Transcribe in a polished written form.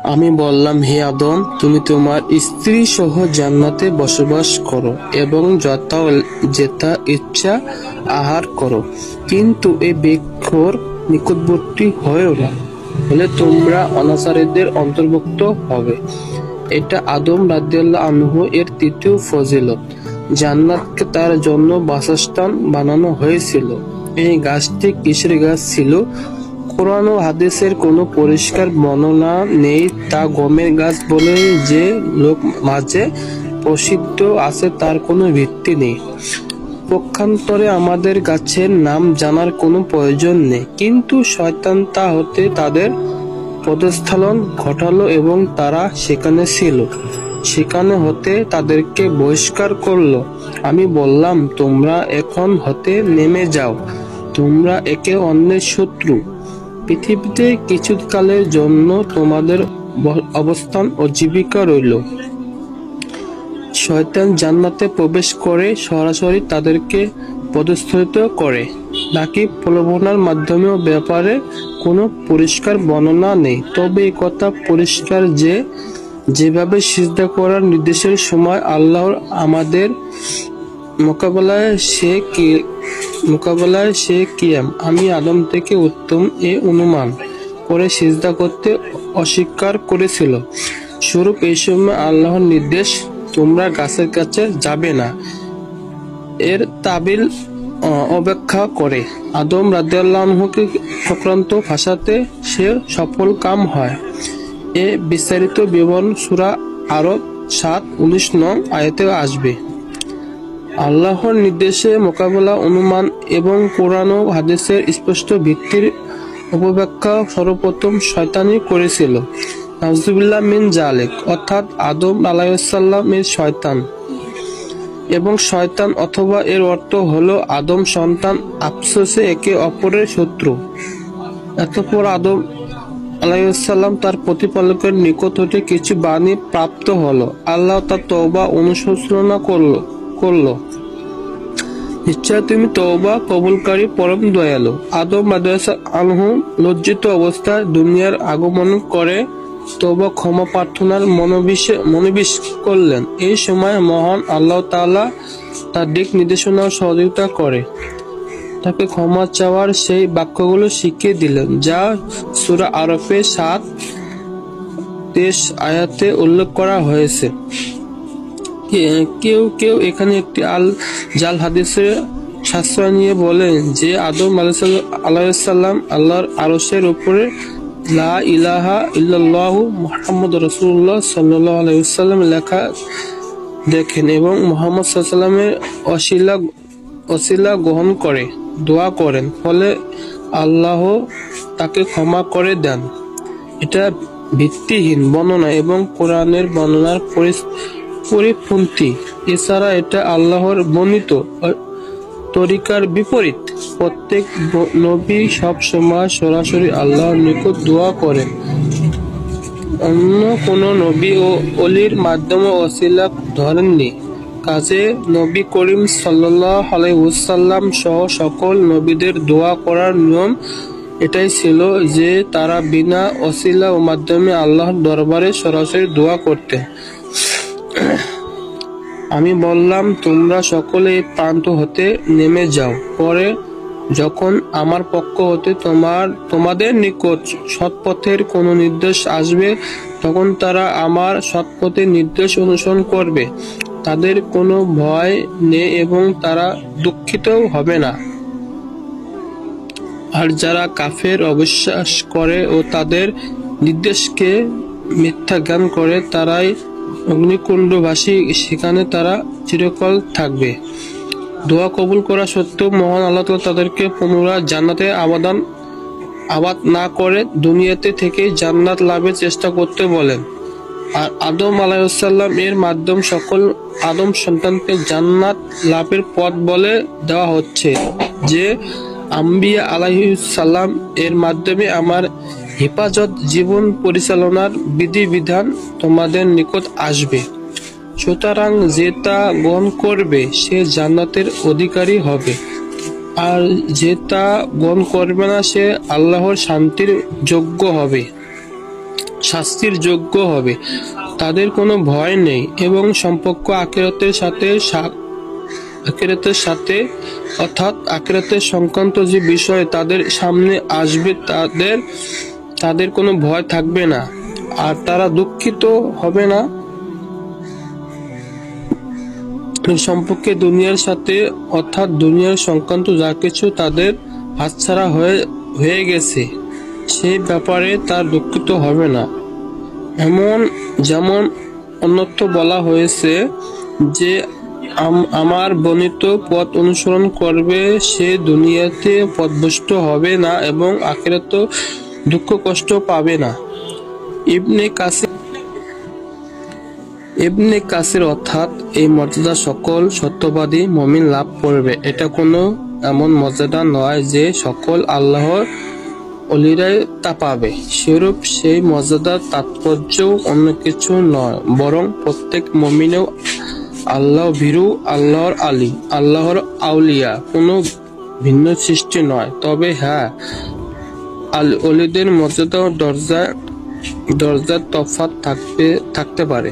আমি বললাম, হে আদম, তুমি তোমার স্ত্রী সহ জান্নাতে বসবাস করো এবং যেটা ইচ্ছা আহার করো, কিন্তু এই বৃক্ষর নিকটবর্তী হয়েও না, হলে তোমরা অনাচারীদের অন্তর্ভুক্ত হবে। এটা আদম রাদিয়াল্লাহু আনহু এর তৃতীয় ফজিলত। জান্নাতকে তার জন্য বাসস্থান বানানো হয়েছিল। এই গাছটি কিসের গাছ ছিল? কোরআন ও হাদিসের কোনো পরিষ্কার বর্ণনা নেই তা গমের গাছ বলে যে লোক মাঝে প্রসিদ্ধ আছে তার কোনো ভিত্তি নেই। পক্ষান্তরে আমাদের গাছের নাম জানার কোনো প্রয়োজন নেই, কিন্তু শয়তান তা হতে তাদের পদস্খলন ঘটালো এবং তারা সেখানে ছিল। সেখানে হতে তাদেরকে বহিষ্কার করলো। আমি বললাম, তোমরা এখন হতে নেমে যাও, তোমরা একে অন্যের শত্রু। পৃথিবীতে কিছুকালের জন্য তোমাদের অবস্থান ও জীবিকা রইল। শয়তান জান্নাতে প্রবেশ করে সরাসরি তাদেরকে পদস্থলিত করে, নাকি প্রলোভনের মাধ্যমেও ব্যাপারে কোনো পরিষ্কার বর্ণনা নেই। তবে এই কথা পরিষ্কার যে যেভাবে সিজদা করার নির্দেশের সময় আল্লাহর আমাদের মোকাবেলায় সে কিয়াম আমি আদম থেকে উত্তম এ অনুমান করে সিজদা করতে অস্বীকার করেছিল। স্বরূপ এই সময় আল্লাহর নির্দেশ, তোমরা গাছের কাছে যাবে না, এর তাবিল অব্যাখ্যা করে আদম রাদিয়াল্লাহু আনহুকে চক্রান্ত ফাঁসাতে সে সফল কাম হয়। এ বিস্তারিত বিবরণ সূরা আরব 7-19 নং আয়াতে আসবে। আল্লাহর নির্দেশে মোকাবেলা অনুমান এবং কোরআন ও হাদিসের স্পষ্ট ভিত্তির অপব্যাখ্যা সর্বপ্রথম শয়তানই করেছিল। নাউজুবিল্লাহ মিন জালিক, অর্থাৎ আদম আলাইহিস সালাম এর শয়তান এবং শয়তান অথবা এর অর্থ হলো আদম সন্তান আফসোসে একে অপরের শত্রু। এতপর আদম আলাইহিস সালাম তার প্রতিপালকের নিকট হতে কিছু বাণী প্রাপ্ত হলো। আল্লাহ তার তওবা অনুশোচনা করলো। নিশ্চয় তুমি তওবা কবুলকারী পরম দয়ালু। আদম রাদিয়াল্লাহু আনহু লজ্জিত অবস্থায় দুনিয়ার আগমন করে তওবা ক্ষমা প্রার্থনার মনোনিবেশ করলেন। এই সময় মহান আল্লাহ তাআলা তার দিক নির্দেশনা ও সহযোগিতা করে তাকে ক্ষমা চাওয়ার সেই বাক্যগুলো শিখিয়ে দিলেন, যা সূরা আরফে 7-23 আয়াতে উল্লেখ করা হয়েছে। কেউ এখানে একটি জাল হাদিসের সাশ্রয় নিয়ে বলেন যে আদম আলাইহিস সালাম আল্লাহর আরশের উপরে লা ইলাহা ইল্লাল্লাহু মুহাম্মাদুর রাসূলুল্লাহ সাল্লাল্লাহু আলাইহি ওয়াসাল্লাম লেখা দেখেন এবং মুহাম্মদ সাল্লাল্লাহু আলাইহি ওয়াসাল্লামের ওসিলা গ্রহণ করে দোয়া করেন, ফলে আল্লাহ তাকে ক্ষমা করে দেন। এটা ভিত্তিহীন বর্ণনা এবং কোরআনের বর্ণনার পরিপন্থী। এছাড়া এটা আল্লাহর বর্ণিত তরিকার বিপরীত। প্রত্যেক নবী সব সময় সরাসরি আল্লাহর নিকট দোয়া করেন, অন্য কোন নবী ও অলির মাধ্যমে ওসিলা ধরেননি। কাজে নবী করিম সাল্লাল্লাহু আলাইহি ওয়াসাল্লাম সহ সকল নবীদের দোয়া করার নিয়ম এটাই ছিল যে তারা বিনা ওসিলা ও মাধ্যমে আল্লাহর দরবারে সরাসরি দোয়া করতেন। আমি বললাম, তোমরা সকলে এই প্রান্ত হতে নেমে যাও। পরে যখন আমার পক্ষ হতে তোমাদের নিকট সৎপথের কোনো নির্দেশ আসবে, তখন তারা আমার সৎপথের নির্দেশ অনুসরণ করবে। তাদের কোনো ভয় নেই এবং তারা দুঃখিতও হবে না। আর যারা কাফের অবিশ্বাস করে ও তাদের নির্দেশকে মিথ্যা জ্ঞান করে, তারাই অগ্নিকুণ্ডবাসী, সেখানে তারা চিরকাল থাকবে। দোয়া কবুল করা সত্ত্বেও মহান আল্লাহ তাআলা তাদেরকে পুনরায় জান্নাতে আবাদ না করে দুনিয়াতে থেকে জান্নাত লাভের চেষ্টা করতে বলেন। আর আদম আলাইহিস সালাম এর মাধ্যমে সকল আদম সন্তানকে জান্নাত লাভের পথ বলে দেওয়া হচ্ছে যে আম্বিয়া আলাইহিস সালাম এর মাধ্যমে আমার হেফাজত জীবন পরিচালনার বিধিবিধান তোমাদের নিকট আসবে। সুতরাং যে তা গ্রহণ করবে সে জান্নাতের অধিকারী হবে, আর যে তা গ্রহণ করবে না সে আল্লাহর শান্তির যোগ্য হবে। শাস্তির যোগ্য হবে। তাদের কোনো ভয় নেই এবং সম্পর্ক আখিরাতের সাথে অর্থাৎ আখিরাতের সংক্রান্ত যে বিষয় তাদের সামনে আসবে তাদের কোনো ভয় থাকবে না, আর তারা দুঃখিত হবে না। সম্পর্কে দুনিয়ার সাথে অর্থাৎ দুনিয়ার সংক্রান্ত যা কিছু তাদের হাতছাড়া হয়ে গেছে সেই ব্যাপারে তার দুঃখিত হবে না। যেমন অন্যত্র বলা হয়েছে যে আমার বর্ণিত পথ অনুসরণ করবে সে দুনিয়াতে পথভ্রষ্ট হবে না এবং আখিরাতে দুঃখ কষ্ট পাবে না। ইবনে কাসির অর্থাৎ এই মর্যাদা সকল সত্যবাদী মুমিন লাভ করবে। এটা কোনো এমন মর্যাদা নয় যে সকল আল্লাহর ওলিরাই তা পাবে। সেরূপ সেই মর্যাদার তাৎপর্য অন্য কিছু নয়, বরং প্রত্যেক মুমিনেও আল্লাহ ভীরু, আল্লাহর আলী, আল্লাহর আউলিয়া, কোনো ভিন্ন সৃষ্টি নয়। তবে হ্যাঁ, ওলিদের মর্যাদা ও দরজার তফাৎ থাকতে পারে।